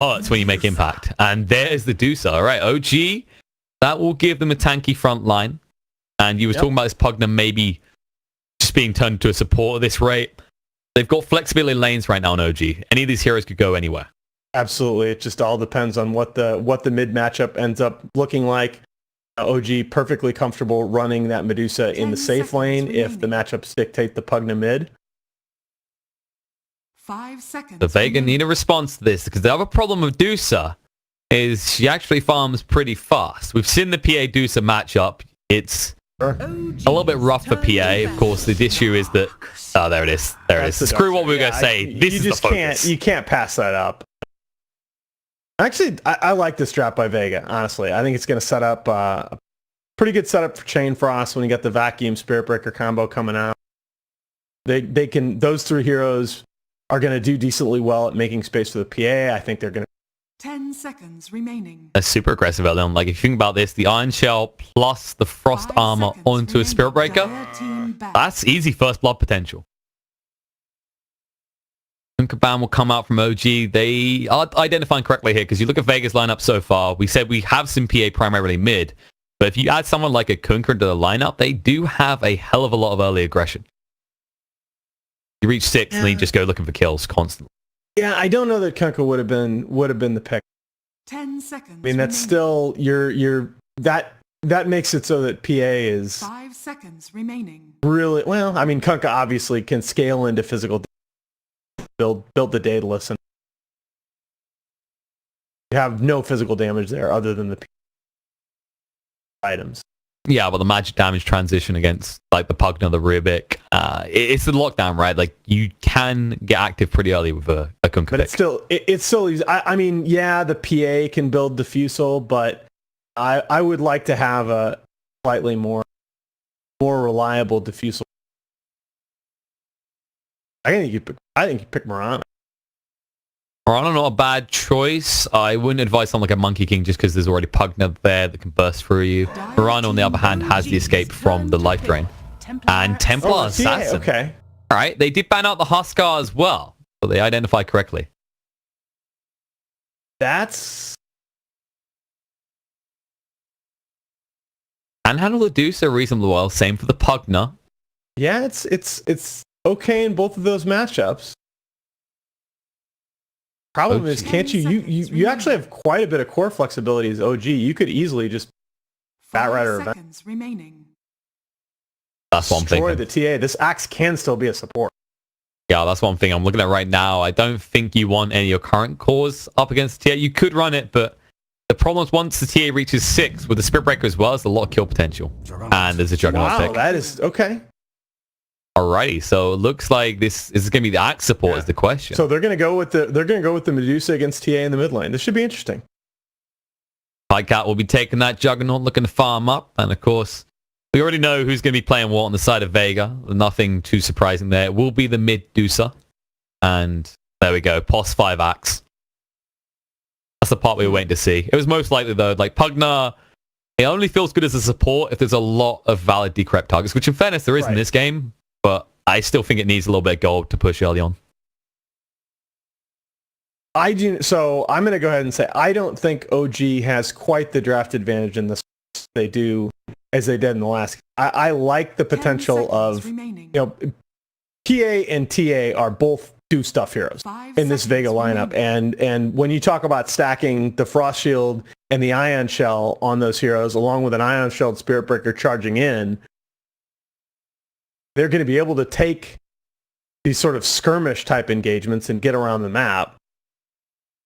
hurts when you make impact. And there's the Deucer. All right, OG, that will give them a tanky front line. And you were talking about this Pugna maybe just being turned into a support at this rate. They've got flexibility in lanes right now on OG. Any of these heroes could go anywhere. Absolutely. It just all depends on what the mid matchup ends up looking like. OG perfectly comfortable running that Medusa in the safe lane if the matchups dictate the Pugna mid. 5 seconds. The Vega need a response to this because the other problem with Deucer is she actually farms pretty fast. We've seen the PA Deucer matchup. It's a little bit rough for PA. Of course, the issue is that... Oh, there it is. There it is. Screw what we were going to say. This is the focus. You can't pass that up. Actually, I like this draft by Vega, honestly. I think it's going to set up a pretty good setup for Chain Frost when you get the Vacuum Spirit Breaker combo coming out. Those three heroes are going to do decently well at making space for the PA. I think they're going to... 10 seconds remaining. That's super aggressive, Elion. Like, if you think about this, the Iron Shell plus the Frost Armor onto a Spirit Breaker, that's easy first blood potential. Kaban will come out from OG. They are identifying correctly here because you look at Vega's lineup so far. We said we have some PA primarily mid, but if you add someone like a Kunkka into the lineup, they do have a hell of a lot of early aggression. You reach 6 and then you just go looking for kills constantly. Yeah, I don't know that Kunkka would have been the pick. 10 seconds. I mean, that's still that makes it so that PA is 5 seconds remaining. Really well. I mean, Kunkka obviously can scale into physical. Build the Daedalus, and you have no physical damage there other than the items. Yeah, but the magic damage transition against like the Pugna, the Rubik, it's the lockdown, right? Like you can get active pretty early with a Kunkka. But it's still easy. I mean, yeah, the PA can build Diffusal, but I would like to have a slightly more reliable Diffusal. I think you pick Mirana. Mirana, not a bad choice. I wouldn't advise something like a Monkey King just because there's already Pugna there that can burst through you. Mirana, on the other hand, has the escape from the life drain. And Templar Assassin. Okay. All right, they did ban out the Huskar as well, but they identified correctly. That's... And handle the Deucer reasonably well. Same for the Pugna. Yeah, it's okay in both of those matchups. Problem is, can't you actually have quite a bit of core flexibility as OG. You could easily just Batrider seconds remaining. That's one thing. Destroy the TA. This axe can still be a support. Yeah, that's one thing I'm looking at right now. I don't think you want any of your current cores up against the TA. You could run it, but the problem is once the TA reaches 6 with the Spirit Breaker as well, there's a lot of kill potential. And there's a Juggernaut pick. That is okay. Alrighty, so it looks like this is going to be the axe support is the question. So they're going to go with the Medusa against TA in the mid lane. This should be interesting. Cat will be taking that Juggernaut, looking to farm up, and of course, we already know who's going to be playing what on the side of Vega. Nothing too surprising there. It will be the mid Deucer, and there we go, POS 5 axe. That's the part we were waiting to see. It was most likely though, like Pugna, it only feels good as a support if there's a lot of valid decrypt targets, which in fairness there is in this game. But I still think it needs a little bit of gold to push early on. So I'm going to go ahead and say I don't think OG has quite the draft advantage in this they do as they did in the last. I like the potential of PA and TA are both do stuff heroes in this Vega lineup, and when you talk about stacking the Frost Shield and the Ion Shell on those heroes, along with an Ion Shelled Spirit Breaker charging in. They're going to be able to take these sort of skirmish type engagements and get around the map.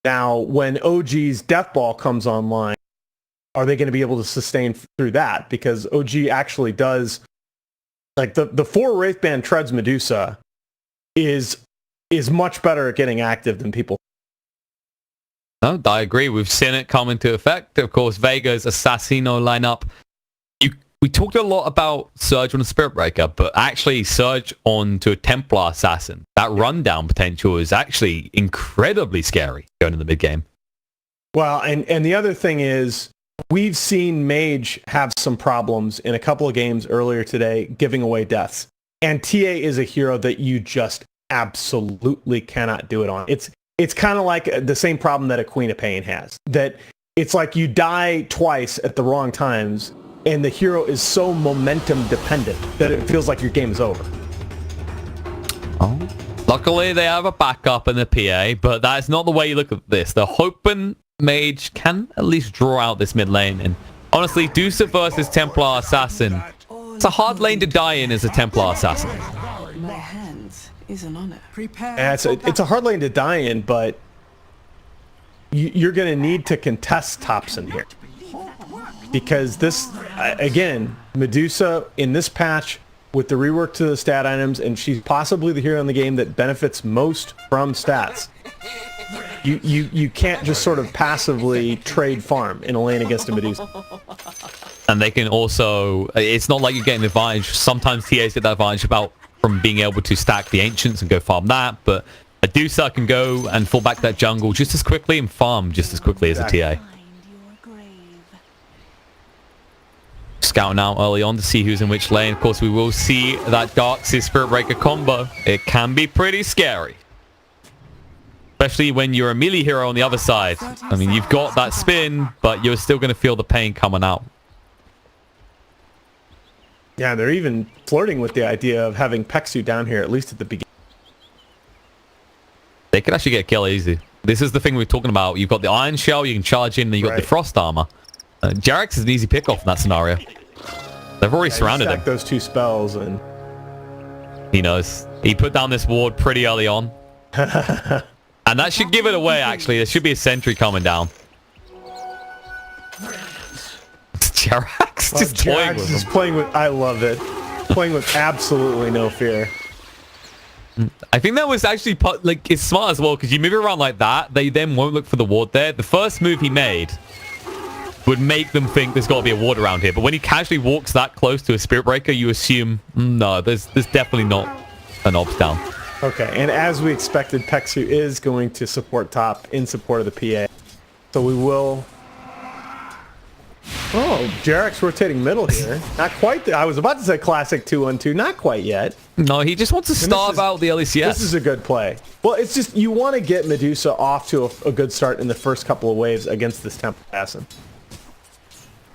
Now, when OG's Death Ball comes online, are they going to be able to sustain through that? Because OG actually does, like the 4 Wraithband Treads Medusa is much better at getting active than people. No, I agree. We've seen it come into effect. Of course, Vega's Assassino lineup. We talked a lot about Surge on a Spirit Breaker, but actually Surge onto a Templar Assassin. That rundown potential is actually incredibly scary going in the mid game. Well, and the other thing is, we've seen Mage have some problems in a couple of games earlier today, giving away deaths. And TA is a hero that you just absolutely cannot do it on. It's it's kind of like the same problem that a Queen of Pain has. That it's like you die twice at the wrong times, and the hero is so momentum dependent that it feels like your game is over. Oh. Luckily, they have a backup in the PA, but that's not the way you look at this. The Hopin Mage can at least draw out this mid lane, and honestly, Dusa versus Templar Assassin, it's a hard lane to die in as a Templar Assassin. My hands is an honor. Prepare. And it's a hard lane to die in, but you're going to need to contest tops in here. Because this, again, Medusa in this patch with the rework to the stat items, and she's possibly the hero in the game that benefits most from stats. You can't just sort of passively trade farm in a lane against a Medusa. And they can also, it's not like you're getting the advantage. Sometimes TAs get that advantage from being able to stack the Ancients and go farm that, but Medusa can go and fall back to that jungle just as quickly and farm just as quickly as a TA. Scouting out early on to see who's in which lane. Of course, we will see that Darkseid Spirit Breaker combo. It can be pretty scary. Especially when you're a melee hero on the other side. I mean, you've got that spin, but you're still going to feel the pain coming out. Yeah, they're even flirting with the idea of having Pexu down here, at least at the beginning. They could actually get a kill easy. This is the thing we're talking about. You've got the Iron Shell, you can charge in, and you've got the Frost Armor. Jerax is an easy pick off in that scenario. They've already surrounded him. Those two spells, and he knows. He put down this ward pretty early on. And that should give it away, actually. There should be a sentry coming down. Jerax just toying with him. Playing with, I love it. Playing with absolutely no fear. I think that was actually, like, it's smart as well, because you move around like that, they then won't look for the ward there. The first move he made would make them think there's got to be a ward around here. But when he casually walks that close to a Spirit Breaker, you assume, no, there's definitely not an ops down. Okay, and as we expected, Pexu is going to support top in support of the PA. So we will... Oh, Jerax rotating middle here. Not quite. I was about to say classic 2-1-2. Not quite yet. No, he just wants to starve out the LECS. This is a good play. Well, it's just you want to get Medusa off to a good start in the first couple of waves against this Temple Assassin.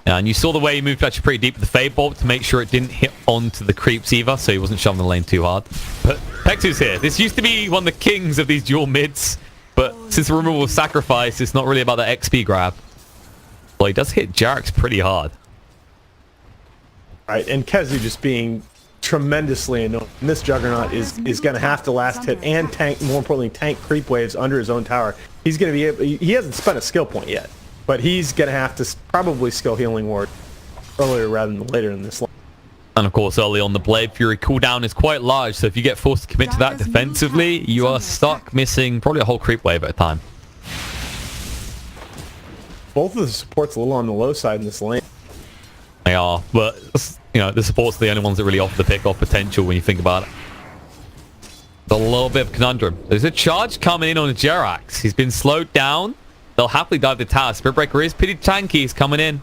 Yeah, and you saw the way he moved actually pretty deep with the Fade Bolt to make sure it didn't hit onto the creeps either, so he wasn't shoving the lane too hard. But Pexu's here. This used to be one of the kings of these dual mids, but since the removal of Sacrifice, it's not really about that XP grab. Well, he does hit Jerax pretty hard. Right, and Kezu just being tremendously annoying. And this Juggernaut is going to have to last hit and tank, more importantly, tank creep waves under his own tower. He's going to be able, he hasn't spent a skill point yet, but he's going to have to probably skill Healing Ward earlier rather than later in this line. And of course, early on, the Blade Fury cooldown is quite large, so if you get forced to commit to that defensively, you are stuck missing probably a whole creep wave at a time. Both of the supports a little on the low side in this lane. They are, but you know, the supports are the only ones that really offer the pick-off potential when you think about it. It's a little bit of a conundrum. There's a charge coming in on the Jerax. He's been slowed down. They'll happily dive the tower. Spirit Breaker is pretty tanky. He's coming in.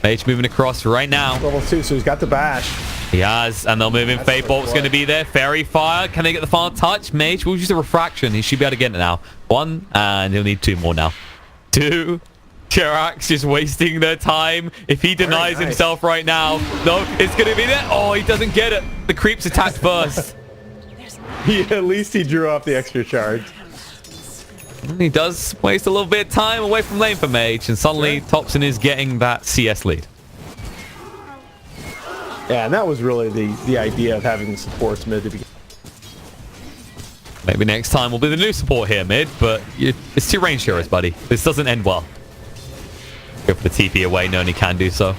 Mage moving across right now. Level 2, so he's got the bash. He has, and they'll move in. Fade Bolt's going to be there. Fairy Fire. Can they get the final touch? Mage will use a refraction. He should be able to get it now. 1, and he'll need 2 more now. 2. Jerax just wasting their time. If he denies himself right now, no, it's going to be there. Oh, he doesn't get it. The creeps attack first. At least he drew off the extra charge. He does waste a little bit of time away from lane for Mage, and suddenly Thompson is getting that CS lead. Yeah, and that was really the idea of having the supports mid to begin. Maybe next time will be the new support here mid, but it's 2 range heroes, buddy. This doesn't end well. Go for the TP away, knowing he can do so.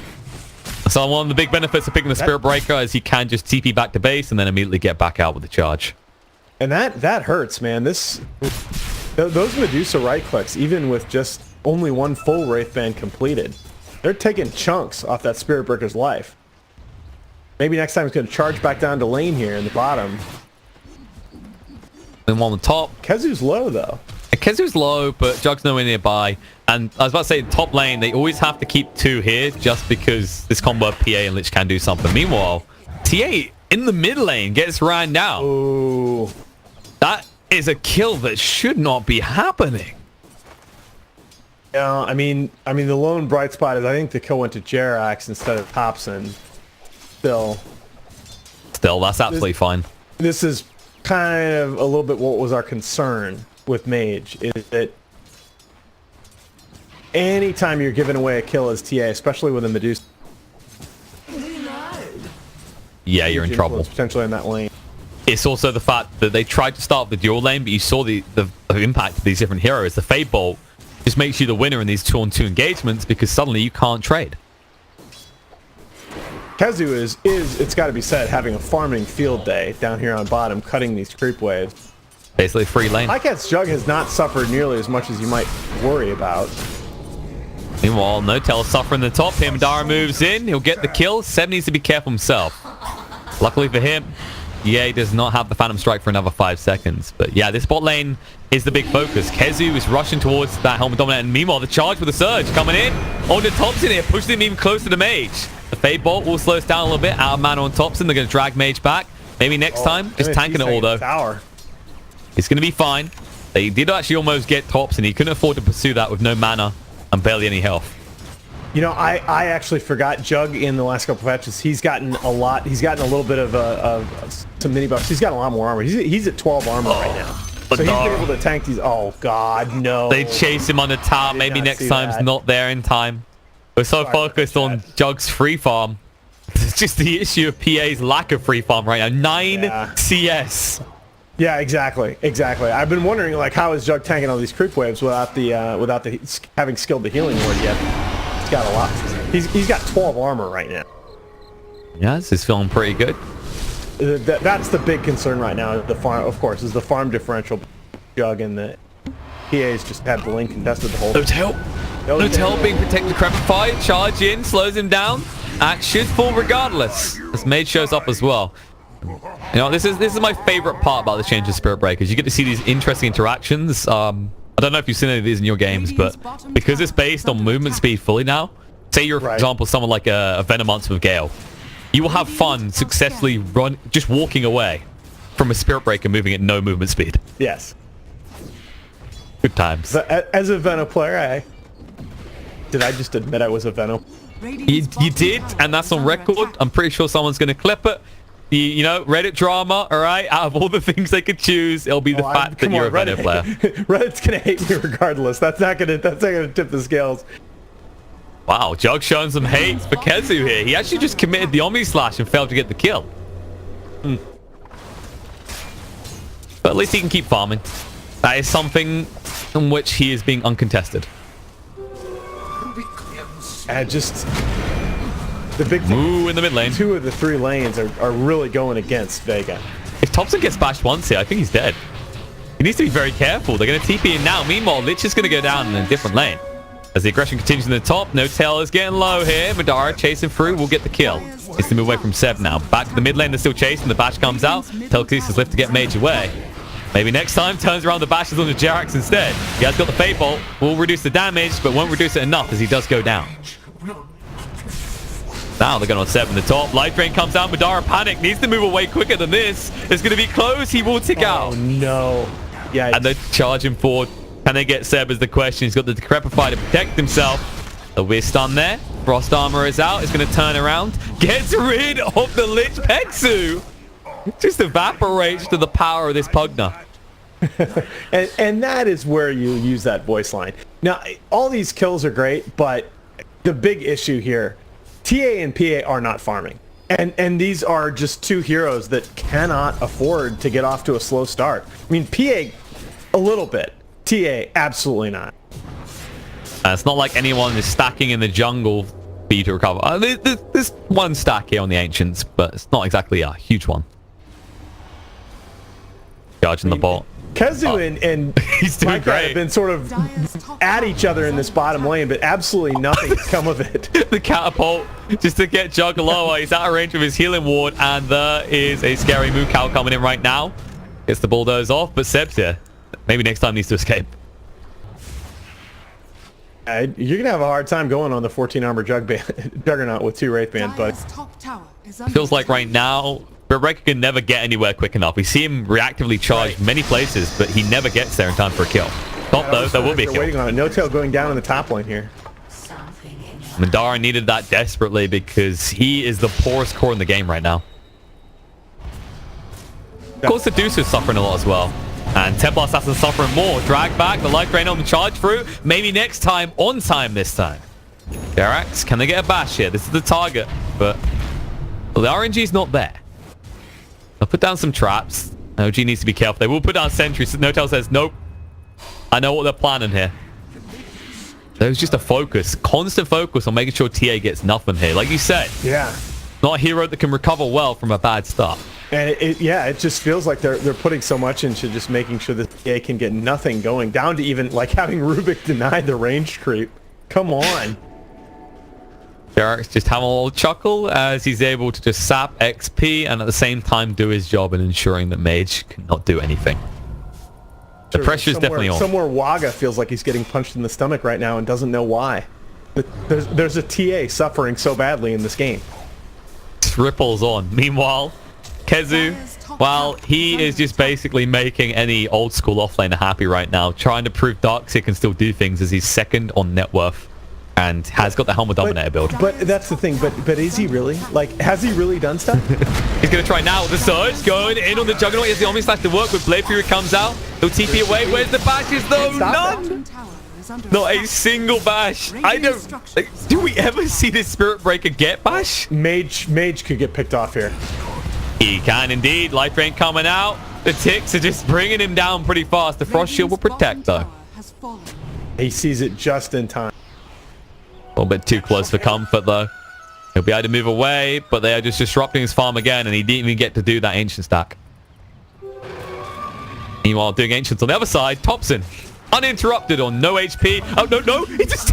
So one of the big benefits of picking the Spirit Breaker is he can just TP back to base and then immediately get back out with the charge. And that hurts, man. Those Medusa right clicks, even with just only 1 full Wraith Band completed, they're taking chunks off that Spirit Breaker's life. Maybe next time he's going to charge back down to lane here in the bottom. And one on the top. Kezu's low, though. Kezu's low, but Jug's nowhere nearby. And I was about to say, top lane, they always have to keep 2 here just because this combo of PA and Lich can do something. Meanwhile, TA in the mid lane gets ran down. Ooh. That is a kill that should not be happening. Yeah, I mean, the lone bright spot is I think the kill went to Jerax instead of Thompson. Still, that's absolutely fine. This is kind of a little bit what was our concern with Mage, is that anytime you're giving away a kill as TA, especially with a Medusa, yeah, you're in trouble. Potentially in that lane. It's also the fact that they tried to start the dual lane, but you saw the impact of these different heroes. The Fade Bolt just makes you the winner in these 2-on-2 engagements because suddenly you can't trade. Kezu is it's got to be said, having a farming field day down here on bottom, cutting these creep waves. Basically free lane. Hikat's Jug has not suffered nearly as much as you might worry about. Meanwhile, Notel suffering the top. Himdara moves in. He'll get the kill. Seb needs to be careful himself. Luckily for him, he does not have the Phantom Strike for another 5 seconds. But yeah, this bot lane is the big focus. Kezu is rushing towards that Helmet Dominant. And meanwhile, the charge with the Surge coming in. On the Thompson here, pushing him even closer to Mage. The Fade Bolt will slow us down a little bit. Out of mana on Thompson. They're going to drag Mage back. Maybe next time, just tanking it all though. Tower. It's going to be fine. They did actually almost get Thompson. He couldn't afford to pursue that with no mana and barely any health. You know, I actually forgot Jug in the last couple of matches. He's gotten a lot. He's gotten a little bit of some mini buffs. He's got a lot more armor. He's at 12 armor right now. So he's been able to tank these. Oh God, no! They chase him on the tower. Maybe next time's not there in time. We're so focused on Jug's free farm. It's just the issue of PA's lack of free farm right now. 9 CS. Yeah, exactly. I've been wondering, like, how is Jug tanking all these creep waves without the having skilled the healing ward yet? He's got a lot. He's got 12 armor right now. Yeah, this is feeling pretty good. That's the big concern right now. The farm, of course, is the farm differential. Jug and the PA's just had the lane contested the whole. Notel being protected, Crepify, charge in, slows him down. Axe should fall regardless. This Mage shows up as well. You know, this is my favorite part about the change of Spirit Breakers. You get to see these interesting interactions. I don't know if you've seen any of these in your games, but because it's based on movement speed fully now, say you're, for example, someone like a Venomonster with Gale, you will have fun successfully just walking away from a Spirit Breaker moving at no movement speed. Yes. Good times. As a Veno player, did I just admit I was a Veno? You did, and that's on record. I'm pretty sure someone's going to clip it. You know, Reddit drama, all right? Out of all the things they could choose, it'll be the fact that you're a Reddit player. Reddit's going to hate me regardless. That's not going to tip the scales. Wow, Jug showing some hate for Kezu here. He actually just committed the Omni Slash and failed to get the kill. But at least he can keep farming. That is something in which he is being uncontested. And just the big Moo in the mid lane. 2 of the 3 lanes are really going against Vega. If Thompson gets bashed once here, I think he's dead. He needs to be very careful. They're going to TP in now. Meanwhile, Lich is going to go down in a different lane. As the aggression continues in the top, Notel is getting low here. Madara chasing through will get the kill. It's to move away from Seb now. Back to the mid lane, they're still chasing. The bash comes out. Telkis is left to get Mage away. Maybe next time turns around the bashes on the Jerax instead. He has got the Fade Bolt. Will reduce the damage, but won't reduce it enough as he does go down. Now they're going on Seb in the top. Life Drain comes down. Madara panic. Needs to move away quicker than this. It's going to be close. He will tick out. Oh, no. Yeah. And they're charging forward. Can they get Seb is the question. He's got the Decrepify to protect himself. The Whist stun there. Frost Armor is out. It's going to turn around. Gets rid of the Lich Petsu. Just evaporates to the power of this Pugna. and that is where you use that voice line. Now, all these kills are great, but the big issue here, TA and PA are not farming. And these are just 2 heroes that cannot afford to get off to a slow start. I mean, PA, a little bit. TA, absolutely not. It's not like anyone is stacking in the jungle for you to recover. There's one stack here on the Ancients, but it's not exactly a huge one. Charging the bot. Kezu and he's doing great. Have been sort of at each other in this bottom lane, but absolutely nothing's come of it. The catapult just to get Jug lower. He's out of range of his healing ward, and there is a scary Mukau coming in right now. Gets the bulldoze off, but Seb's here. Maybe next time needs to escape. You're going to have a hard time going on the 14 armor Juggernaut with 2 Wraith Bands, but Feels like right now, Spirit Breaker can never get anywhere quick enough. We see him reactively charge many places, but he never gets there in time for a kill. Top though, there will be a kill. Waiting on it. No tail going down in the top lane here. Madara needed that desperately because he is the poorest core in the game right now. Of course, the Deuce is suffering a lot as well. And Templar Assassin's suffering more. Drag back, the life drain on the charge through. Maybe next time, on time this time. Garax, can they get a bash here? This is the target, but well, the RNG is not there. I'll put down some traps. OG needs to be careful. They will put down sentries. No-Tail says, nope. I know what they're planning here. There's just a focus, constant focus on making sure TA gets nothing here. Like you said, yeah, not a hero that can recover well from a bad start. And it just feels like they're putting so much into just making sure that TA can get nothing going, down to even like having Rubik denied the range creep. Come on. Derek's just having a little chuckle as he's able to just sap XP and at the same time do his job in ensuring that Mage cannot do anything. The pressure is definitely on. Somewhere Waga feels like he's getting punched in the stomach right now and doesn't know why. But there's a TA suffering so badly in this game. Ripples on. Meanwhile, Kezu, well, he is just basically making any old school offlaner happy right now, trying to prove Darkseer can still do things as he's second on net worth and has got the Helmet Dominator build. But that's the thing. But is he really? Like, has he really done stuff? He's going to try now with the Surge, going in on the Juggernaut. He has the Omni Slash to work with. Blade Fury comes out. He'll TP away. Where's the bashes though? None! Not a single bash. I don't... Like, do we ever see this Spirit Breaker get bash? Mage could get picked off here. He can indeed. Life Drain coming out. The ticks are just bringing him down pretty fast. The Frost Shield will protect though. He sees it just in time. A little bit too close for comfort though. He'll be able to move away, but they are just disrupting his farm again, and he didn't even get to do that Ancient stack. Meanwhile, doing Ancients on the other side, Thompson, uninterrupted on no HP. Oh, no, he just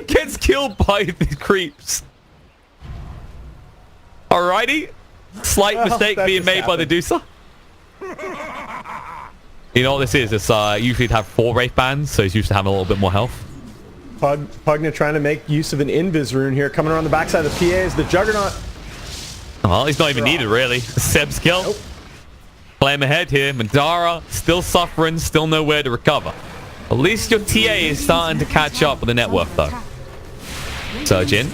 gets killed by the creeps. Alrighty. Slight mistake being made by the Deucer. You know what this is? It's usually to have 4 Wraith Bands, so he's used to having a little bit more health. Pugna trying to make use of an Invis rune here, coming around the backside of the PA is the Juggernaut. Well, he's not even needed, really. Seb's kill. Nope. Play him ahead here. Madara still suffering, still nowhere to recover. At least your TA is starting to catch up with the net worth, though. Surge in.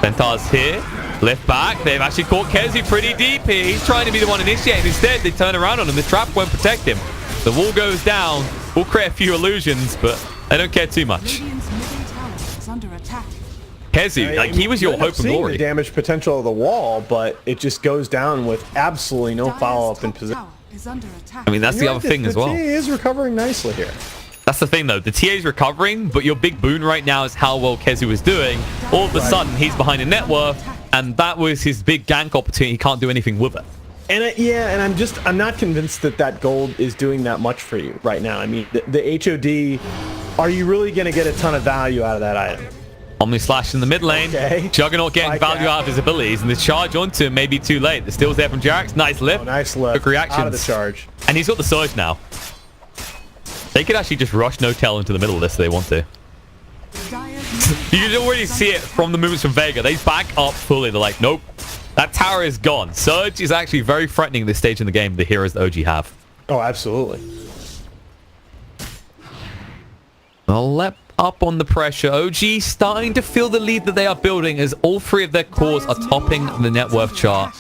Ventar's here. Lift back. They've actually caught Kezu pretty deep here. He's trying to be the one initiating. Instead, they turn around on him. The trap won't protect him. The wall goes down. Will create a few illusions, but they don't care too much. Kezu, like, he was your hope and glory. The damage potential of the wall, but it just goes down with absolutely no follow-up in position. I mean, that's the other thing as well. The TA is recovering nicely here. That's the thing, though. The TA is recovering, but your big boon right now is how well Kezu is doing. All of a sudden, he's behind a net worth, and that was his big gank opportunity. He can't do anything with it. And I'm not convinced that gold is doing that much for you right now. I mean, the HOD, are you really going to get a ton of value out of that item? Omni Slash in the mid lane. Okay. Juggernaut getting value out of his abilities, and the charge onto him may be too late. The steal's there from Jarax. Nice lift. Oh, nice lift. Quick reactions. Out of the charge. And he's got the Surge now. They could actually just rush No-Tail into the middle of this if they want to. You can already see it from the movements from Vega. They back up fully. They're like, nope. That tower is gone. Surge is actually very threatening at this stage in the game, the heroes that OG have. Oh, absolutely. I'll let up on the pressure. OG starting to feel the lead that they are building as all 3 of their cores are topping the net worth chart.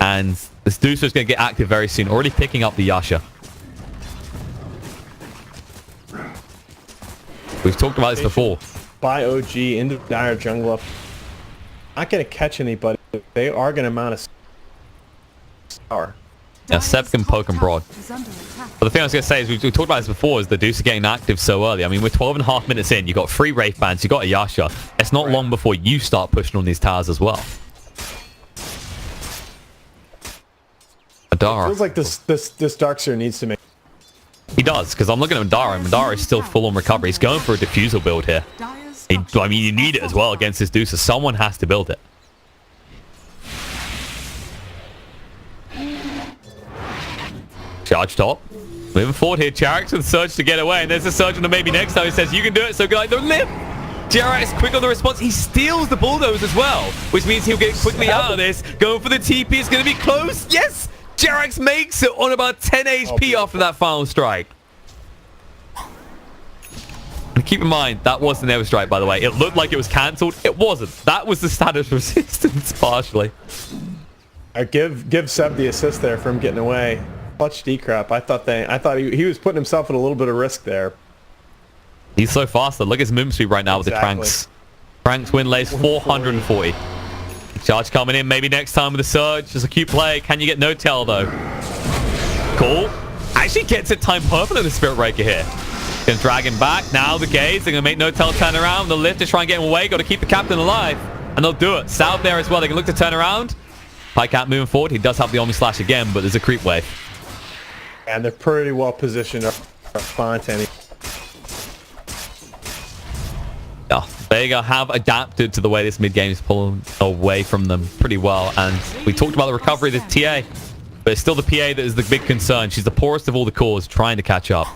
And this Deucer is going to get active very soon. Already picking up the Yasha. We've talked about this before. By OG into Dire Jungle. Not going to catch anybody. They are going to mount a star. Yeah, Seb can poke him broad. But the thing I was going to say is, we talked about this before, is the Deucer getting active so early. I mean, we're 12.5 minutes in. You got 3 Wraith Bands. You got a Yasha. It's not long before you start pushing on these towers as well. Madara. It feels like this Darkseer needs to make... He does, because I'm looking at Madara, and Madara is still full on recovery. He's going for a diffusal build here. I mean, you need it as well against this Deucer. Someone has to build it. Charge top. Moving forward here. Charax with Surge to get away. And there's a Surge on the maybe next time. He says, you can do it. So go like, don't live. Jerax quick on the response. He steals the bulldoze as well, which means he'll get quickly out of this. Going for the TP. It's going to be close. Yes! Jerax makes it on about 10 HP after that final strike. And keep in mind, that was the Never Strike, by the way. It looked like it was cancelled. It wasn't. That was the status resistance, partially. Give Seb the assist there for him getting away. Clutch D-crap. I thought he was putting himself at a little bit of risk there. He's so fast, though. Look at his movement speed right now with the Tranks. Tranks win lays 440. Charge coming in, maybe next time with the Surge. Just a cute play. Can you get no tail, though? Cool. Actually gets it time perfect in the Spirit Breaker here. Gonna drag him back. Now the gaze. They're gonna make no tail turn around. The lift to try and get him away. Got to keep the captain alive. And they'll do it. South there as well. They can look to turn around. Pycat moving forward. He does have the Omni Slash again, but there's a creep wave. And they're pretty well positioned up Fontaine. Yeah, Vega have adapted to the way this mid game is pulling away from them pretty well. And we talked about the recovery of the TA, but it's still the PA that is the big concern. She's the poorest of all the cores, trying to catch up.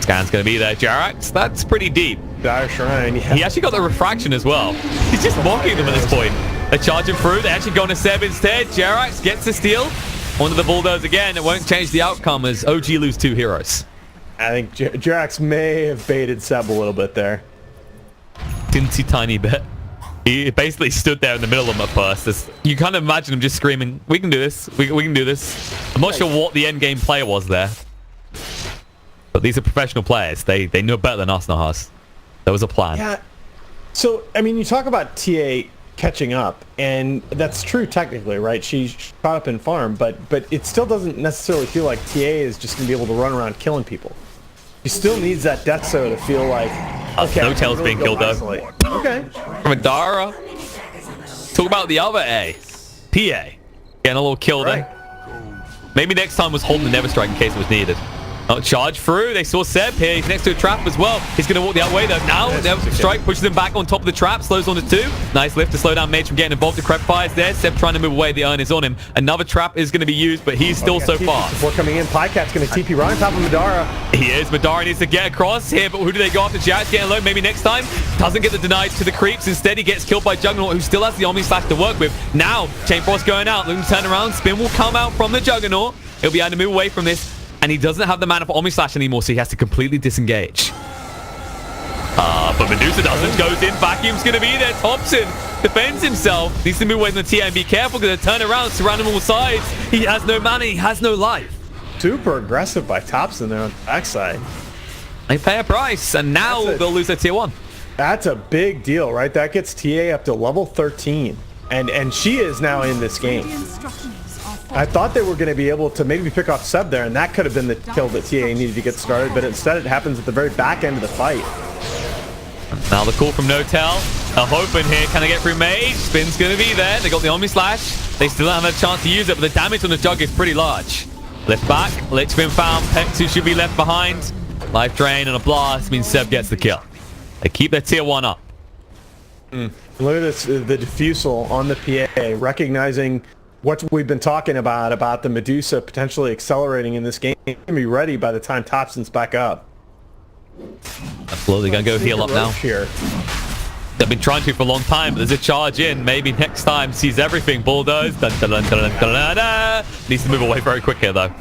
Scan's going to be there. Jerax, that's pretty deep. Dire Shrine, yeah. He actually got the refraction as well. He's just mocking them at this point. They're charging through. They're actually going to Seb instead. Jerax gets the steal. Onto the bulldoze again. It won't change the outcome as OG lose 2 heroes. I think Jerax may have baited Seb a little bit there. Teensy tiny bit. He basically stood there in the middle of them at first. You kind of imagine him just screaming, we can do this. We can do this. I'm not sure what the end game player was there. But these are professional players. They know better than us, Nahas. There was a plan. Yeah. So, I mean, you talk about TA catching up, and that's true technically, right? She's caught up in farm, but it still doesn't necessarily feel like TA is just going to be able to run around killing people. She still needs that death so to feel like, okay, no tails being killed though. Okay. From Adara. Talk about the other A. PA. Getting a little kill there. Maybe next time was holding the Never Strike in case it was needed. Oh, charge through. They saw Seb here. He's next to a trap as well. He's going to walk the other way though. Now, Never Strike pushes him back on top of the trap. Slows on to 2. Nice lift to slow down Mage from getting involved. The Crep fires there. Seb trying to move away. The urn is on him. Another trap is going to be used, but he's still so far. Before coming in, Pycat's going to TP right on top of Madara. He is. Madara needs to get across here, but who do they go after? Jack's getting low. Maybe next time. Doesn't get the denied to the creeps. Instead, he gets killed by Juggernaut, who still has the Omni Slash to work with. Now, Chain Frost going out. Looking to turn around. Spin will come out from the Juggernaut. He'll be able to move away from this. And he doesn't have the mana for Omni Slash anymore, so he has to completely disengage. But Medusa doesn't. Goes in. Vacuum's going to be there. Thompson defends himself. Needs to move away from the TA and be careful because they turn around, surround him on all sides. He has no mana. He has no life. Super aggressive by Thompson there on the backside. They pay a price, and now they'll lose their tier 1. That's a big deal, right? That gets TA up to level 13. And she is now in this game. I thought they were going to be able to maybe pick off Seb there, and that could have been the kill that TA needed to get started, but instead it happens at the very back end of the fight. Now the call from No-Tel. A hoping here. Can they get through Mage? Spin's going to be there. They got the Omni Slash. They still don't have a chance to use it, but the damage on the Jug is pretty large. Lift back. Lich been found. Pexu should be left behind. Life Drain and a Blast means Seb gets the kill. They keep their tier 1 up. Look at this, the diffusal on the PA, recognizing what we've been talking about the Medusa potentially accelerating in this game. It's going to be ready by the time Thompson's back up. Absolutely, going to go heal up now. Here. They've been trying to for a long time, but there's a charge in. Maybe next time sees everything. Bulldoze. Dun, dun, dun, dun, dun, dun, dun. Needs to move away very quick here, though.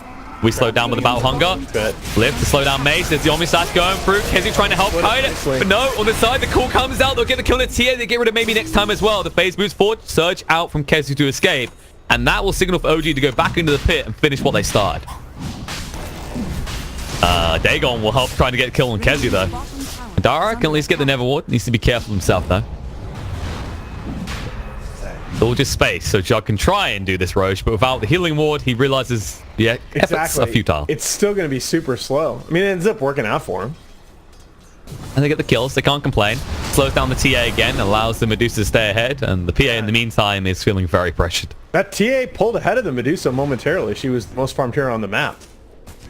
We slow down with the Battle Hunger. Lift to slow down Mace. There's the Omni Slash going through. Kezi trying to help hide it. But no, on the side, the call comes out. They'll get the kill at TA. They get rid of maybe next time as well. The phase moves forward. Surge out from Kezi to escape. And that will signal for OG to go back into the pit and finish what they started. Dagon will help trying to get a kill on Kezi, though. Dara can at least get the Never Ward. Needs to be careful himself, though. It's all just space, so Jug can try and do this Roche, but without the healing ward, he realizes the efforts are futile. It's still going to be super slow. I mean, it ends up working out for him. And they get the kills. They can't complain. Slows down the TA again, allows the Medusa to stay ahead, and the PA in the meantime is feeling very pressured. That TA pulled ahead of the Medusa momentarily. She was the most farmed hero on the map,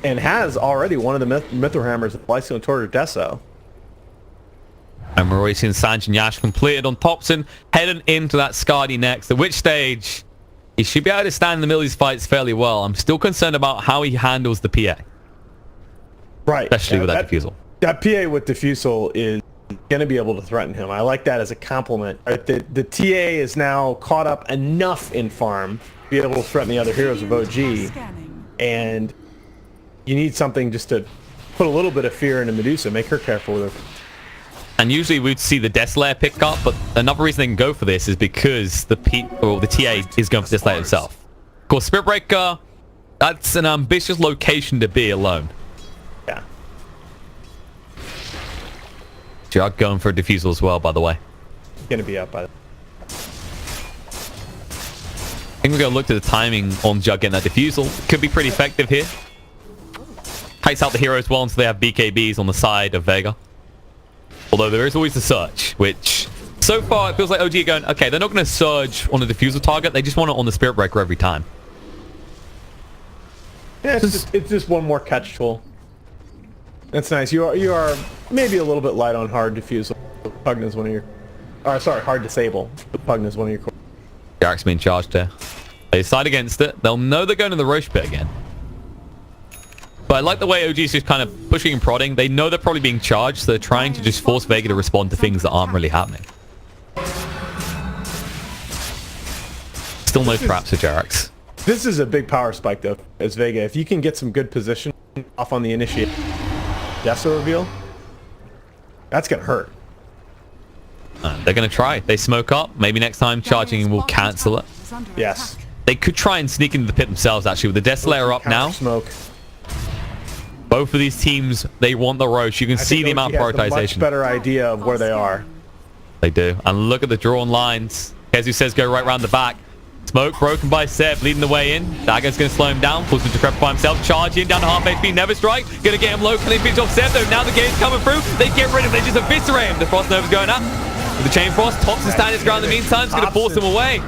and has already one of the Mythril Hammers of Lycian Torter Deso. And we're already seeing Sanj and Yash completed on Thompson, heading into that Skadi next, at which stage he should be able to stand in the middle of these fights fairly well. I'm still concerned about how he handles the PA. Right. Especially with that defusal. That PA with Diffusal is going to be able to threaten him. I like that as a compliment. Right, the TA is now caught up enough in farm to be able to threaten the other heroes of OG, and you need something just to put a little bit of fear into Medusa, make her careful with her. And usually we'd see the Deathslayer pick up, but another reason they can go for this is because the TA is going for Deathslayer himself. Of course, Spirit Breaker, that's an ambitious location to be alone. Yeah. Jug going for a Diffusal as well, by the way. Going to be up by the... I think we're going to look at the timing on Jug getting that Diffusal. Could be pretty effective here. Kites out the heroes well until they have BKBs on the side of Vega. Although there is always the Surge, which so far it feels like OG are going, okay, they're not going to Surge on a Diffusal target. They just want it on the Spirit Breaker every time. Yeah, it's just one more catch tool. That's nice. You are maybe a little bit light on hard Diffusal. Pugna's one of your... sorry, hard Disable. Pugna's one of your... Jarek's being charged there. They decide against it. They'll know they're going to the Roche pit again. But I like the way OG's just kind of pushing and prodding. They know they're probably being charged, so they're trying to just force Vega to respond to things that aren't really happening. Still no traps for Jarek's. This is a big power spike, though, as Vega. If you can get some good position off on the initiate Deso reveal, that's going to hurt. They're going to try. They smoke up. Maybe next time charging will cancel it. Yes. They could try and sneak into the pit themselves, actually, with the Deathslayer up now. Smoke. Both of these teams, they want the Roche. You can see the amount of prioritization. Much better idea of where they are. They do. And look at the drawn lines. Kezu says go right round the back. Smoke broken by Seb, leading the way in. Dagger's going to slow him down. Forces him to decrepify himself. Charge in down to half HP. Never strike. Going to get him low. Can they finish off Seb, though? Now the game's coming through. They get rid of him. They just eviscerate him. The Frost Nova's going up. With the Chain Frost, Thompson standing his ground in the meantime. It's going to force him away.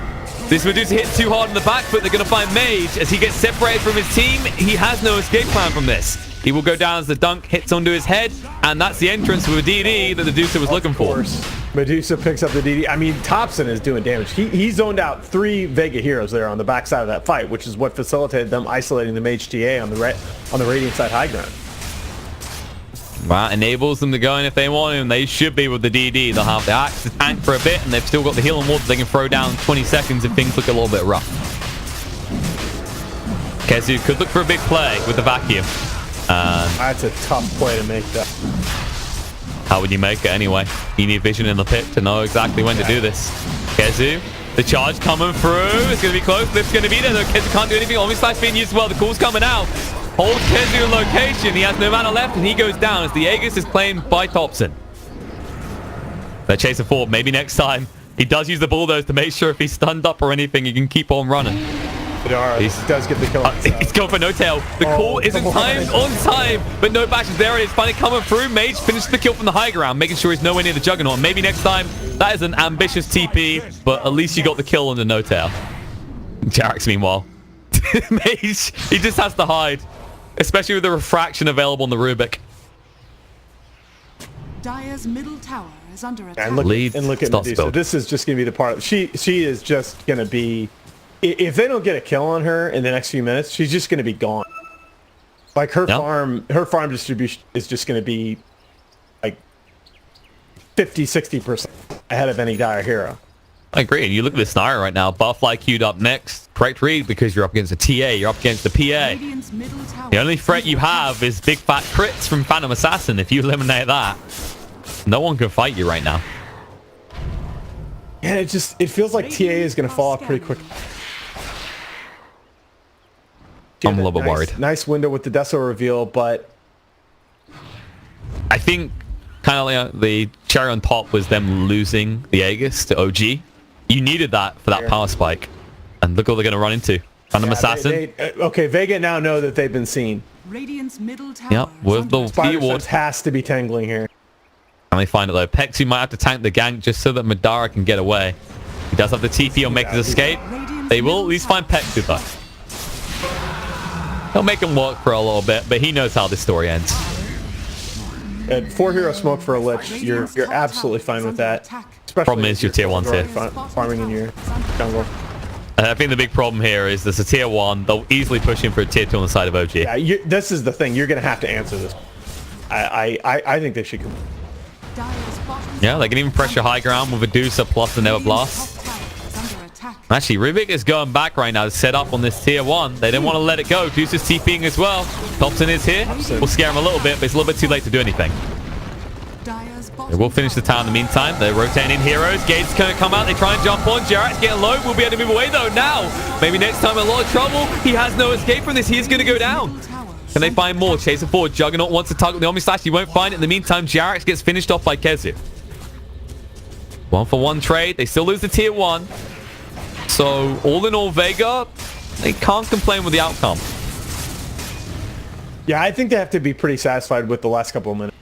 This Medusa hit too hard in the back foot. They're going to find Mage. As he gets separated from his team, he has no escape plan from this. He will go down as the dunk hits onto his head, and that's the entrance with a DD that the Medusa was looking for. Medusa picks up the DD. I mean, Thompson is doing damage. He zoned out 3 Vega heroes there on the backside of that fight, which is what facilitated them isolating the Mage TA on the Radiant side high ground. That enables them to go in if they want him. They should be with the DD. They'll have the axe to tank for a bit, and they've still got the heal and water they can throw down 20 seconds if things look a little bit rough. Kezu could look for a big play with the vacuum. That's a tough play to make, that. How would you make it anyway? You need vision in the pit to know exactly when to do this. Kezu, the charge coming through. It's going to be close. Lift's going to be there, though. Kezu can't do anything. Omni Slash being used as well. The call's coming out. Holds Kezu in location. He has no mana left, and he goes down as the Aegis is claimed by Thompson. They're chasing forward. Maybe next time. He does use the bulldoze to make sure if he's stunned up or anything, he can keep on running. He does get the kill. He's going for no tail. The call isn't timed on time, but no bashes. There it is. Finally coming through. Mage finishes the kill from the high ground, making sure he's nowhere near the Juggernaut. Maybe next time. That is an ambitious TP, but at least you got the kill on the no tail. Jarek's meanwhile. Mage, he just has to hide, especially with the refraction available on the Rubik. Dire's middle tower is under attack. And look at Medusa. This is just going to be the part. She is just going to be. If they don't get a kill on her in the next few minutes, she's just going to be gone. Like her farm distribution is just going to be like 50-60% ahead of any Dire hero. I agree. And you look at the scenario right now. Barfly queued up next. Correct read, because you're up against a TA. You're up against the PA. The only threat you have is big fat crits from Phantom Assassin. If you eliminate that, no one can fight you right now. Yeah, it feels like TA is going to fall off pretty quick. I'm a little bit worried. Nice window with the Deso reveal, but I think kind of like the cherry on top was them losing the Aegis to OG. You needed that for that power spike. And look what they're going to run into. Phantom Assassin. Okay, Vega now know that they've been seen. Radiant's middle tower. Yep, with the Spider has to be tangling here. And they find it though. Pexu might have to tank the gank just so that Madara can get away. He does have the TP on make his escape. They will at least find Pexu though. He'll make him work for a little bit, but he knows how this story ends. 4 hero smoke for a Lich. You're absolutely fine with that. Problem is your tier 1's here. Farming in your jungle. I think the big problem here is there's a tier 1. They'll easily push him for a tier 2 on the side of OG. Yeah, this is the thing. You're going to have to answer this. I think they should. Dire's bottom Yeah, tower they can even pressure high ground with a Medusa plus the Never Blast. top tower is under attack. Actually, Rubik is going back right now to set up on this tier 1. They didn't want to let it go. Deuce is TPing as well. Thompson is here. We'll scare him a little bit, but it's a little bit too late to do anything. Dire's They bottom will finish the tower in the meantime. They're rotating in heroes. Gates can come out. They try and jump on. Jarrett's getting low. We'll be able to move away though now. Maybe next time a lot of trouble. He has no escape from this. He is going to go down. Can they find more? Chasing forward. Juggernaut wants to target the Omni Slash. He won't find it. In the meantime, Jarrett's gets finished off by Kezu. 1-for-1 trade. They still lose the tier 1. So all in all, Vega, they can't complain with the outcome. Yeah, I think they have to be pretty satisfied with the last couple of minutes.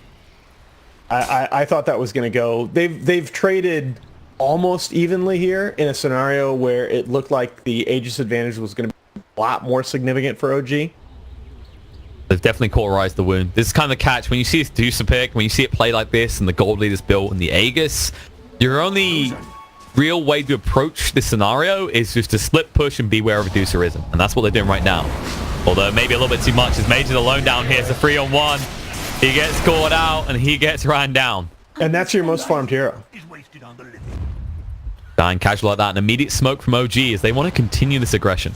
I thought that was going to go. They've traded almost evenly here in a scenario where it looked like the Aegis advantage was going to be a lot more significant for OG. They've definitely cauterized the wound. This is kind of the catch. When you see this Deucer pick, when you see it play like this and the gold leader's built and the Aegis, your only real way to approach this scenario is just to split push and be wherever Deucer isn't. And that's what they're doing right now. Although maybe a little bit too much. As Major's alone down here. It's a 3-on-1. He gets caught out and he gets ran down. And that's your most farmed hero. Dying casual like that. An immediate smoke from OG as they want to continue this aggression.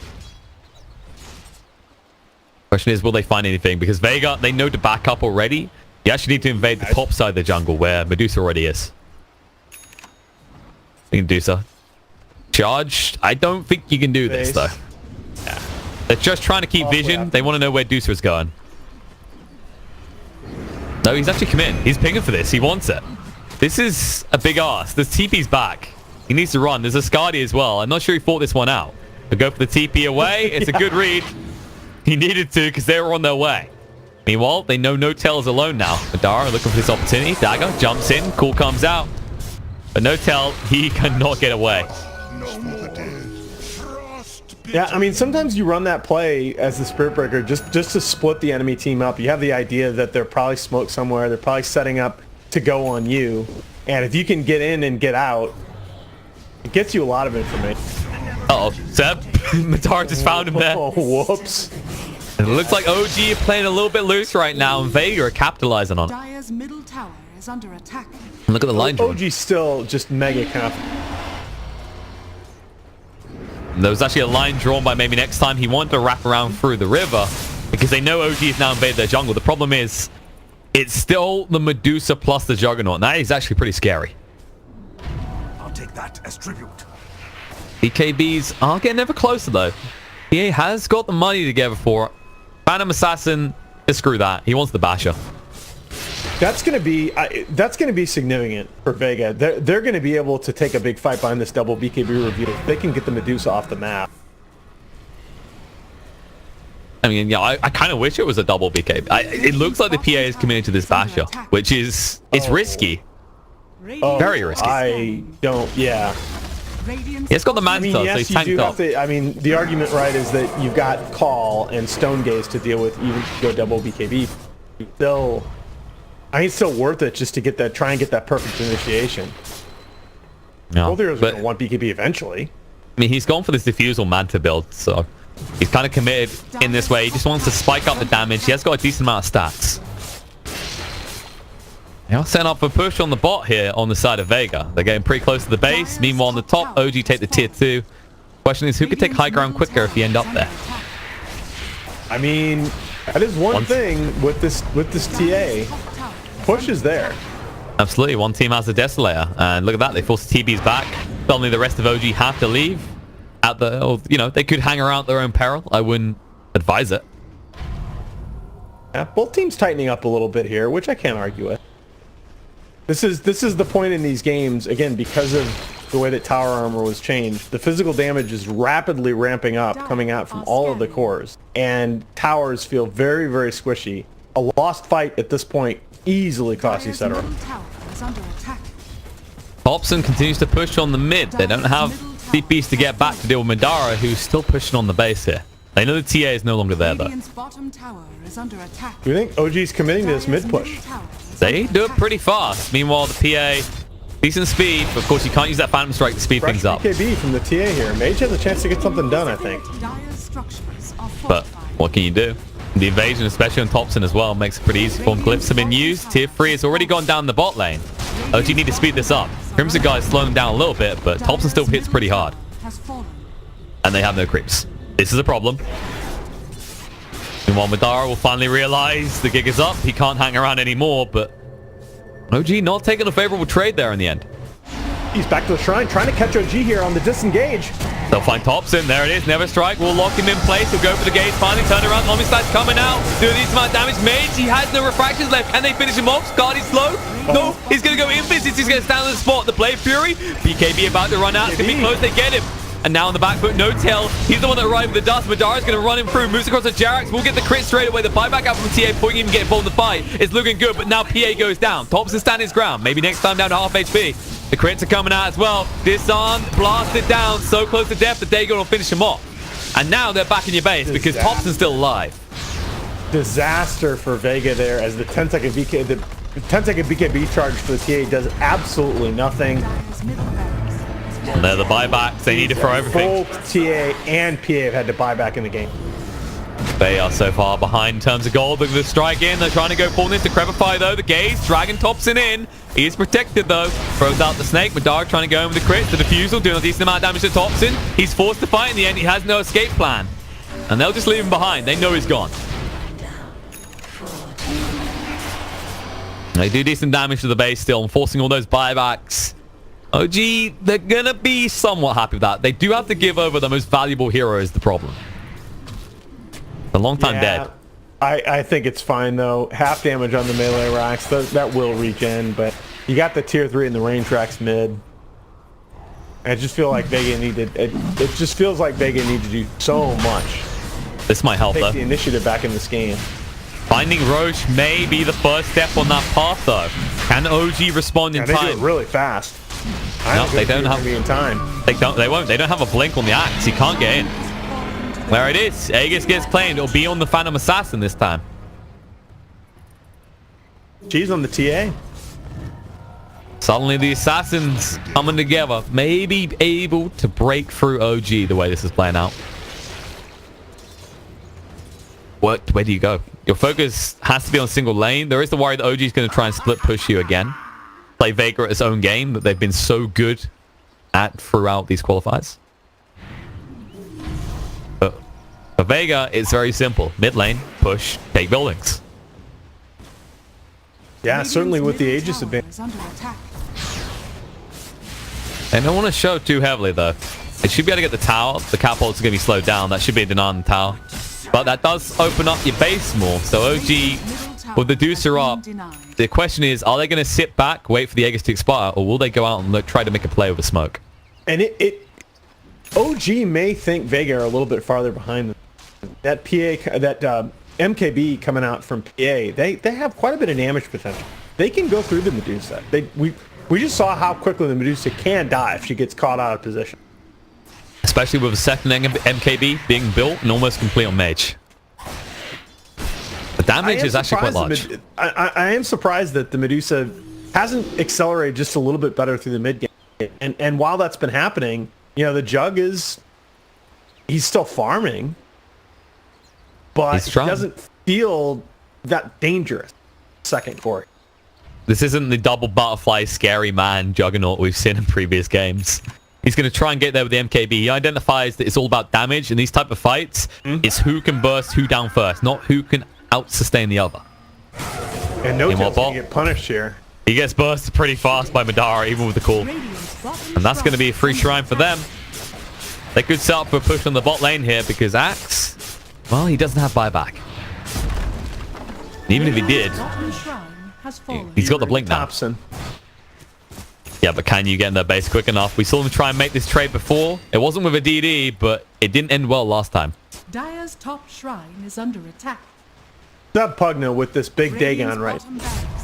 Question is, will they find anything? Because Vega, they know to back up already. You actually need to invade the top side of the jungle where Medusa already is. Medusa. Charged. I don't think you can do this though. Yeah. They're just trying to keep vision. They want to know where Deucer is going. No, he's actually come in. He's pinging for this. He wants it. This is a big ask. This TP's back. He needs to run. There's a Skadi as well. I'm not sure he fought this one out. But go for the TP away. It's a good read. He needed to because they were on their way. Meanwhile, they know No Tail is alone now. Madara looking for this opportunity. Dagger jumps in. Cool comes out. But No Tail, he cannot get away. Yeah, I mean, sometimes you run that play as the Spirit Breaker just to split the enemy team up. You have the idea that they're probably smoked somewhere. They're probably setting up to go on you. And if you can get in and get out, it gets you a lot of information. Uh-oh. Seb, Madara just found him there. Oh, whoops. It looks like OG are playing a little bit loose right now, and Vega are capitalizing on it. Dire's middle tower is under attack. Look at the line drawn. OG's still just mega confident. There was actually a line drawn by maybe next time he wanted to wrap around through the river because they know OG has now invaded their jungle. The problem is it's still the Medusa plus the Juggernaut. And that is actually pretty scary. I'll take that as tribute. BKBs are getting ever closer though. PA has got the money together for it. Phantom Assassin, screw that. He wants the Basher. That's gonna be significant for Vega. They're gonna be able to take a big fight behind this double BKB reveal. They can get the Medusa off the map. I mean, yeah, I kind of wish it was a double BKB. It looks like the PA is committed to this Basher, which is it's risky, very risky. Yeah. It's got the Manta, so he's yes, you tanked do up. have to. I mean, the argument, right, is that you've got Call and Stone Gaze to deal with, even if you go double BKB. Still, I mean, it's still worth it just to get that, try and get that perfect initiation. No, Both heroes are but going to want BKB eventually. I mean, he's gone for this diffusal Manta build, so he's kind of committed in this way. He just wants to spike up the damage. He has got a decent amount of stats. They are setting up a push on the bot here on the side of Vega. They're getting pretty close to the base. Meanwhile, on the top, OG take the tier 2. Question is, who could take high ground quicker if you end up there? I mean, that is one thing with this TA. Push is there. Absolutely. One team has a Desolator. And look at that. They force the TBs back. Suddenly the rest of OG have to leave. They could hang around at their own peril. I wouldn't advise it. Yeah, both teams tightening up a little bit here, which I can't argue with. This is the point in these games, again, because of the way that tower armor was changed. The physical damage is rapidly ramping up, coming out from all of the cores. And towers feel very, very squishy. A lost fight at this point easily costs you Cetera. Hobson continues to push on the mid. They don't have CPs to get back to deal with Madara, who's still pushing on the base here. They know the TA is no longer there, though. Do you think OG's committing to this mid push? They do it pretty fast. Meanwhile, the PA, decent speed, but of course you can't use that Phantom Strike to speed things up. BKB from the TA here. Mage has a chance to get something done, I think. But what can you do? The invasion, especially on Thompson as well, makes it pretty easy for him. Glyphs have been used. Tier 3 has already gone down the bot lane. OG need to speed this up. Crimson guys slowing them down a little bit, but Thompson still hits pretty hard. And they have no creeps. This is a problem. Meanwhile, Madara will finally realize the gig is up. He can't hang around anymore, but OG not taking a favorable trade there in the end. He's back to the shrine, trying to catch OG here on the disengage. They'll find Thompson. There it is. Never strike. Will lock him in place. He'll go for the gate. Finally turn around. Omnistide's coming out. Doing this amount of damage. Mage, he has no refractions left. Can they finish him off? Guardy's slow. No, he's going to go Invis. He's going to stand on the spot. The Blade Fury. BKB about to run out. It's going to be close. They get him. And now on the back foot, no tail. He's the one that arrived with the dust. Madara's going to run him through. Moves across the Jarax. We'll get the crit straight away. The buyback out from TA before he can even get involved in the fight. It's looking good, but now PA goes down. Thompson standing his ground. Maybe next time down to half HP. The crits are coming out as well. Disarmed, blasted down. So close to death that Dagon will finish him off. And now they're back in your base because Thompson's still alive. Disaster for Vega there as the 10-second BKB charge for the TA does absolutely nothing. And they're the buybacks. They need to throw everything. Both TA and PA have had to buy back in the game. They are so far behind in terms of gold. Look at the strike in. They're trying to go full into Crevify though. The gaze. Dragon Thompson in. He is protected though. Throws out the snake. Madara trying to go in with the crits. The defusal doing a decent amount of damage to Thompson. He's forced to fight in the end. He has no escape plan. And they'll just leave him behind. They know he's gone. They do decent damage to the base still, forcing all those buybacks. OG, they're gonna be somewhat happy with that. They do have to give over the most valuable hero is the problem. A long time dead. I think it's fine though. Half damage on the melee racks. That will regen, but you got the tier 3 and the range racks mid. I just feel like Vega needed it just feels like Vega needs to do so much. This might help Take though. the initiative back in this game. Finding Roche may be the first step on that path though. Can OG respond in They time? do it really fast. No, they don't have in time. They won't. They don't have a blink on the axe. He can't get in. There it is. Aegis gets claimed. It'll be on the Phantom Assassin this time. She's on the TA. Suddenly the Assassins coming together. Maybe able to break through OG the way this is playing out. Where do you go? Your focus has to be on single lane. There is the worry that OG is going to try and split push you again. Play Vega at its own game that they've been so good at throughout these qualifiers. But for Vega, it's very simple. Mid lane, push, take buildings. Yeah, certainly with the Aegis advantage. They don't want to show too heavily though. They should be able to get the tower. The catapults are going to be slowed down. That should be a deny on the tower. But that does open up your base more. So OG, with the Deucer up, the question is, are they going to sit back, wait for the Aegis to expire, or will they go out and try to make a play with a smoke? And OG may think Vega are a little bit farther behind them. That MKB coming out from PA, they have quite a bit of damage potential. They can go through the Medusa. We just saw how quickly the Medusa can die if she gets caught out of position. Especially with a second MKB being built and almost complete on Mage. The damage is actually quite large. I am surprised that the Medusa hasn't accelerated just a little bit better through the mid game. And while that's been happening, you know, the Jug he's still farming, but he doesn't feel that dangerous. Second Corey. This isn't the double butterfly scary man juggernaut we've seen in previous games. He's going to try and get there with the MKB. He identifies that it's all about damage in these type of fights. It's who can burst who down first, not who can out-sustain the other. And no one's going to get punished here. He gets bursted pretty fast by Madara, even with the call. And that's going to be a free shrine for them. They could set up for a push on the bot lane here because Axe, well, he doesn't have buyback. And even if he did, he's got the blink now. Thompson. Yeah, but can you get in their base quick enough? We saw them try and make this trade before. It wasn't with a DD, but it didn't end well last time. Dire's top shrine is under attack. Sub Pugna with this big Dagon right.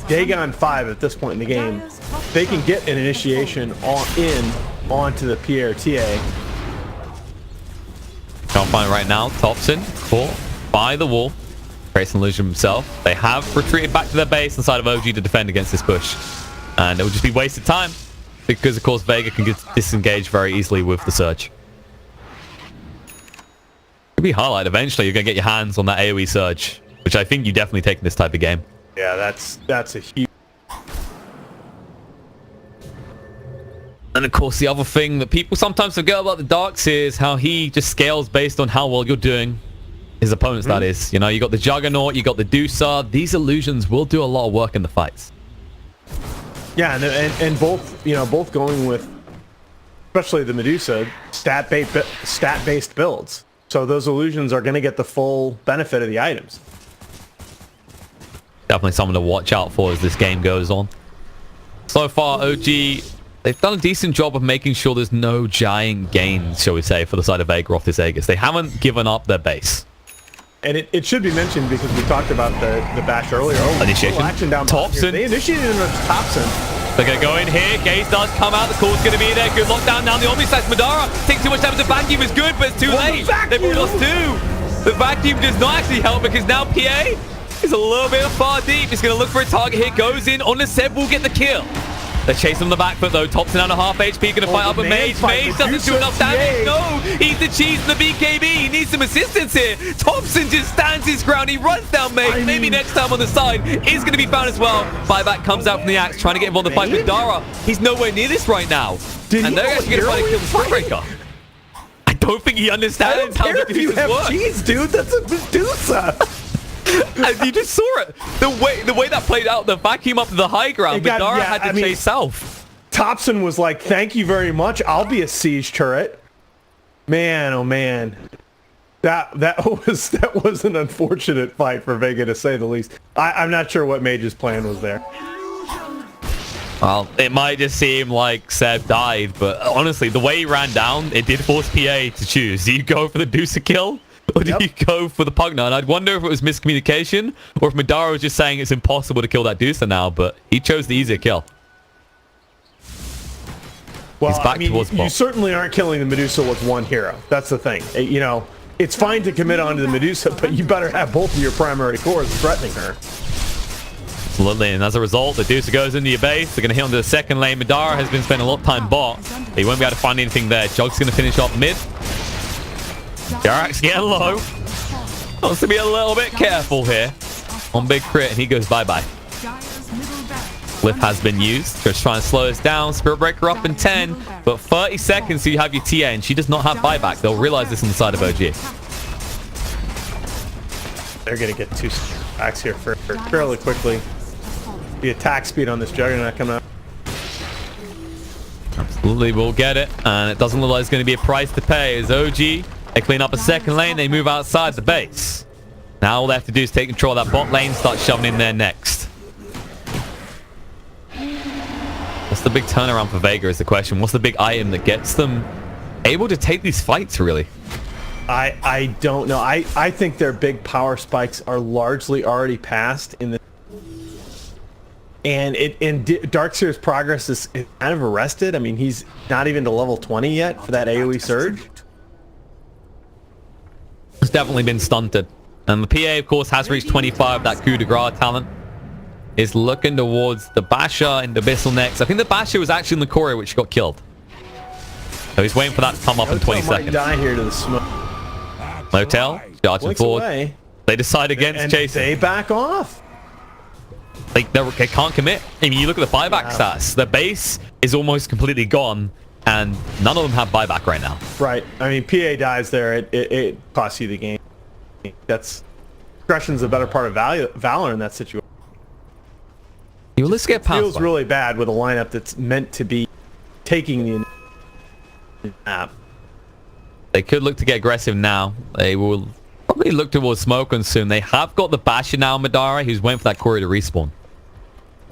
Dagon 5 at this point in the game. They can get an initiation onto the PRTA. Can't find right now. Thompson caught by the wall. Grayson Illusion himself. They have retreated back to their base inside of OG to defend against this push. And it will just be wasted time because, of course, Vega can get disengaged very easily with the surge. Could be highlight. Eventually, you're going to get your hands on that AoE surge, which I think you definitely take in this type of game. Yeah, that's a huge... And of course, the other thing that people sometimes forget about the Darks is how he just scales based on how well you're doing. His opponents, that is. You know, you got the Juggernaut, you got the Deucer. These illusions will do a lot of work in the fights. Yeah, and both, you know, both going with, especially the Medusa, stat-based builds. So those illusions are going to get the full benefit of the items. Definitely something to watch out for as this game goes on. So far, OG, they've done a decent job of making sure there's no giant gains, shall we say, for the side of Vega off this Aegis. They haven't given up their base. And it should be mentioned because we talked about the bash earlier. Oh, initiation. Action down Thompson. They initiated him with Thompson. They're going to go in here. Gaze does come out. The call's going to be there. Good lockdown down the Omni slash Madara. Takes too much damage. The vacuum is good, but it's too late. They've already lost two. The vacuum does not actually help because now PA is a little bit far deep. He's going to look for a target here. Goes in on the Seb. Will get the kill. They're chasing on the back foot though. Thompson out of half HP. Going to fight up a Mage. Mage doesn't do enough damage. No, he's the cheese in the BKB. He needs some assistance here. Thompson just stands his ground. He runs down Mage. Maybe next time on the side is going to be found as well. Buyback comes out from the axe, trying to get him on the fight with Dara. He's nowhere near this right now. And they're actually going to try to kill the Springbreaker. I don't think he understands how the Medusa's work. Cheese, dude. That's a Medusa. And you just saw it. The way that played out, the vacuum up to the high ground, Madara had to chase south. Thompson was like, thank you very much. I'll be a siege turret. Man, oh man. That was an unfortunate fight for Vega, to say the least. I'm not sure what Mage's plan was there. Well, it might just seem like Seb died, but honestly, the way he ran down, it did force PA to choose. Do you go for the Deucer kill? Or do you go for the Pugna? And I'd wonder if it was miscommunication or if Madara was just saying it's impossible to kill that Deucer now, but he chose the easier kill. Well, He's back I mean, towards the you ball. certainly aren't killing the Medusa with one hero. That's the thing. You know, it's fine to commit onto the Medusa, but you better have both of your primary cores threatening her. Absolutely, and as a result, the Deucer goes into your base. They're going to hit onto the second lane. Madara has been spending a lot of time bot, but he won't be able to find anything there. Jug's going to finish off mid. Jarak's getting low. Wants to be a little bit careful here. On big crit, and he goes bye-bye. Cliff has been used. Just trying to slow us down. Spirit Breaker up in 10, but 30 seconds so you have your TA, and she does not have buyback. They'll realize this on the side of OG. They're going to get two attacks here fairly quickly. The attack speed on this Juggernaut coming up. Absolutely, we'll get it, and it doesn't look like it's going to be a price to pay as OG. They clean up a second lane. They move outside the base. Now all they have to do is take control of that bot lane, start shoving in there next. What's the big turnaround for Vega is the question. What's the big item that gets them able to take these fights, really? I don't know. I think their big power spikes are largely already past in the... And Darkseer's progress is kind of arrested. I mean, he's not even to level 20 yet for that AoE surge. It's definitely been stunted. And the PA, of course, has reached 25. That coup de grace talent is looking towards the Basher and the Abyssal next. I think the Basher was actually in the Courier, which got killed. So he's waiting for that to come up in 20 seconds. Die here to the smoke. Motel, charging forward. Away. They decide against chasing. They back off. They can't commit. I mean, you look at the buyback stats. The base is almost completely gone, and none of them have buyback right now. Right. I mean, PA dies there. It costs you the game. That's... Discretion's a better part of Valor in that situation. You let's get past. Feels really bad with a lineup that's meant to be taking the map. They could look to get aggressive now. They will probably look towards Smoke soon. They have got the Basher now, Madara, who's waiting for that Courier to respawn.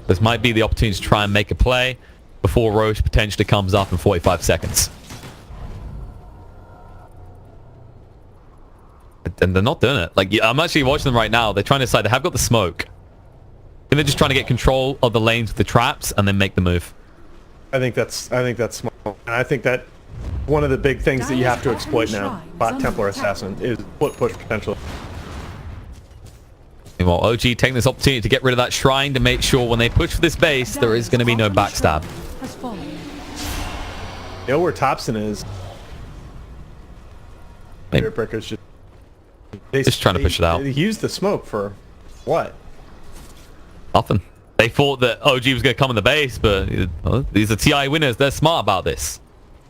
This might be the opportunity to try and make a play before Roche potentially comes up in 45 seconds. And they're not doing it. Like, I'm actually watching them right now. They're trying to decide. They have got the smoke. And they're just trying to get control of the lanes with the traps and then make the move. I think that's smart. And I think that one of the big things that you have to exploit now, Bot Templar Assassin, is push potential. Well, OG taking this opportunity to get rid of that shrine to make sure when they push for this base, there is going to be no backstab. You know where Thompson is? Maybe. Breaker's just Just trying to push it out. They used the smoke for what? Nothing. They thought that OG was going to come in the base, but these are TI winners. They're smart about this.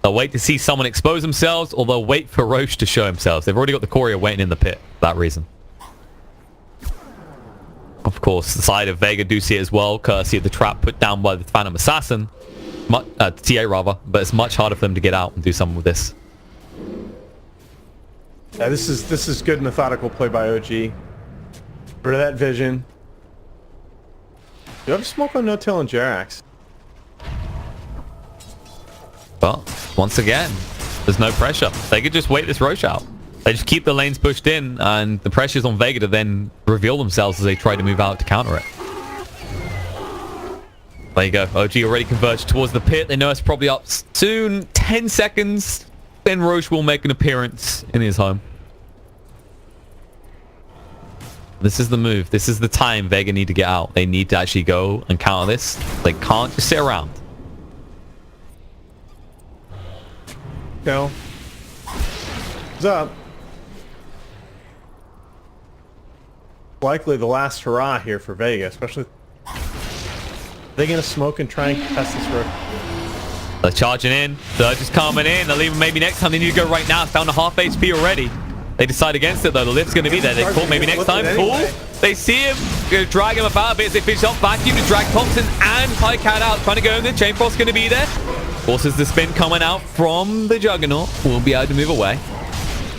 They'll wait to see someone expose themselves, or they'll wait for Roche to show himself. They've already got the courier waiting in the pit for that reason. Of course, the side of Vega do see it as well, courtesy of the trap put down by the Phantom Assassin. TA rather, but it's much harder for them to get out and do something with this. Yeah, this is good methodical play by OG. Rid of that vision. You have smoke on No-Tail and Jerax. But once again, there's no pressure. They could just wait this Roche out. They just keep the lanes pushed in, and the pressure's on Vega to then reveal themselves as they try to move out to counter it. There you go. OG already converged towards the pit. They know it's probably up soon. 10 seconds. Then Roche will make an appearance in his home. This is the move. This is the time Vega need to get out. They need to actually go and counter this. They can't just sit around. No. What's up? Likely the last hurrah here for Vega, especially. Are they going to smoke and try and contest this road? They're charging in. Surge is coming in. They'll even maybe next time. They need to go right now. It's down to half HP already. They decide against it though. The lift's going to be there. They call maybe next time. Cool. They see him. Going to drag him about a bit as they finish off. Vacuum to drag Thompson and Highcat out. Trying to go in there. Chainfrost's going to be there. Forces the spin coming out from the Juggernaut. Will be able to move away.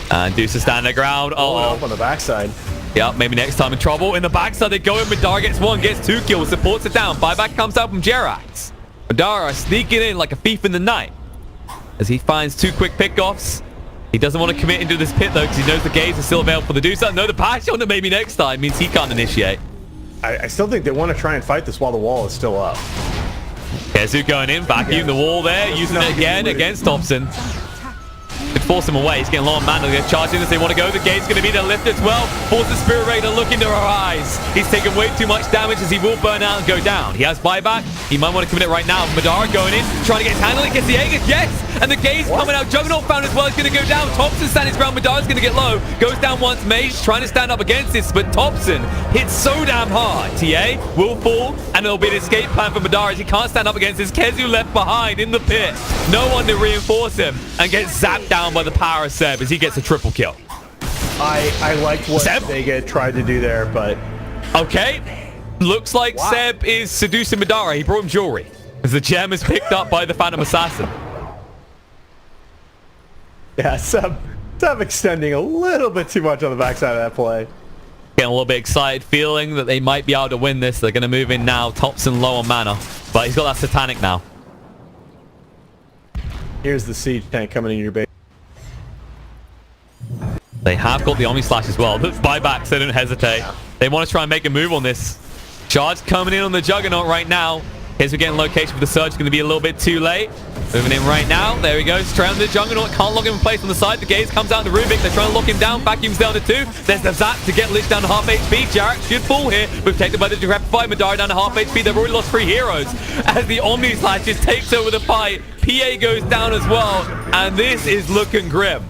And Deuce is standing their ground. Up on the backside. Yep, maybe next time in trouble. In the backside they go in. Madara gets one, gets two kills, supports it down. Buyback comes out from Jerax. Madara sneaking in like a thief in the night as he finds two quick pickoffs. He doesn't want to commit into this pit though because he knows the gaze is still available for the Deuce. No, the patch on it maybe next time means he can't initiate. I still think they want to try and fight this while the wall is still up. Kezu going in, vacuum the wall there, using it again against Thompson. Could force him away. He's getting low on mana. They're charging as they want to go. The gate's going to be there. Lift as well. Force the Spirit Ray to look into her eyes. He's taking way too much damage as he will burn out and go down. He has buyback. He might want to commit it right now. Madara going in, trying to get his handle. He gets the Aegis. Yes! And the gaze coming out. Juggernaut found as well. He's going to go down. Thompson standing his ground. Madara's going to get low. Goes down once. Mage trying to stand up against this, but Thompson hits so damn hard. TA will fall, and there'll be an escape plan for Madara as he can't stand up against this. Kezu left behind in the pit. No one to reinforce him, and gets zapped down by the power of Seb as he gets a triple kill. I liked what Vega tried to do there, but... Okay. Looks like Seb is seducing Madara. He brought him jewelry as the gem is picked up by the Phantom Assassin. Yeah, Seb extending a little bit too much on the backside of that play. Getting a little bit excited, feeling that they might be able to win this. They're going to move in now. Thompson low on mana, but he's got that Satanic now. Here's the siege tank coming in your base. They have got the Omni Slash as well. Let's buy back so they don't hesitate. They want to try and make a move on this. Charge coming in on the Juggernaut right now. Here's we're getting location for the Surge. Going to be a little bit too late. Moving in right now. There he goes. Straight on the Juggernaut. Can't lock him in place on the side. The gaze comes out to Rubik. They're trying to lock him down. Vacuum's down to 2. There's the Zap to get Lich down to half HP. Jerax should fall here. Protected by the Decrepify. Madara down to half HP. They've already lost 3 heroes. As the Omni Slash just takes over the fight. PA goes down as well. And this is looking grim.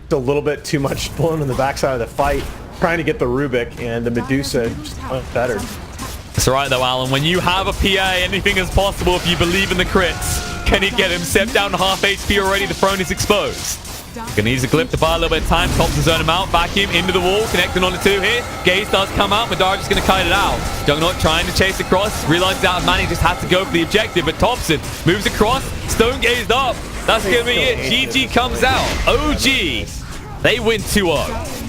It's a little bit too much blown on the backside of the fight. Trying to get the Rubik, and the Medusa just better. It's alright though, Alan. When you have a PA, anything is possible if you believe in the crits. Can he get him? Seb down to half HP already. The throne is exposed. Gonna use a clip to buy a little bit of time. Thompson zone him out. Vacuum into the wall. Connecting on the 2 here. Gaze does come out. Madara just gonna kite it out. Juggernaut trying to chase across. Realizes out of mana. He just has to go for the objective. But Thompson moves across. Stone gazed up. That's gonna be it. GG comes out. OG. They win 2-0.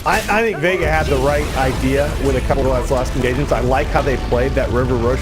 I think Vega had the right idea with a couple of those last engagements. I like how they played that River Roche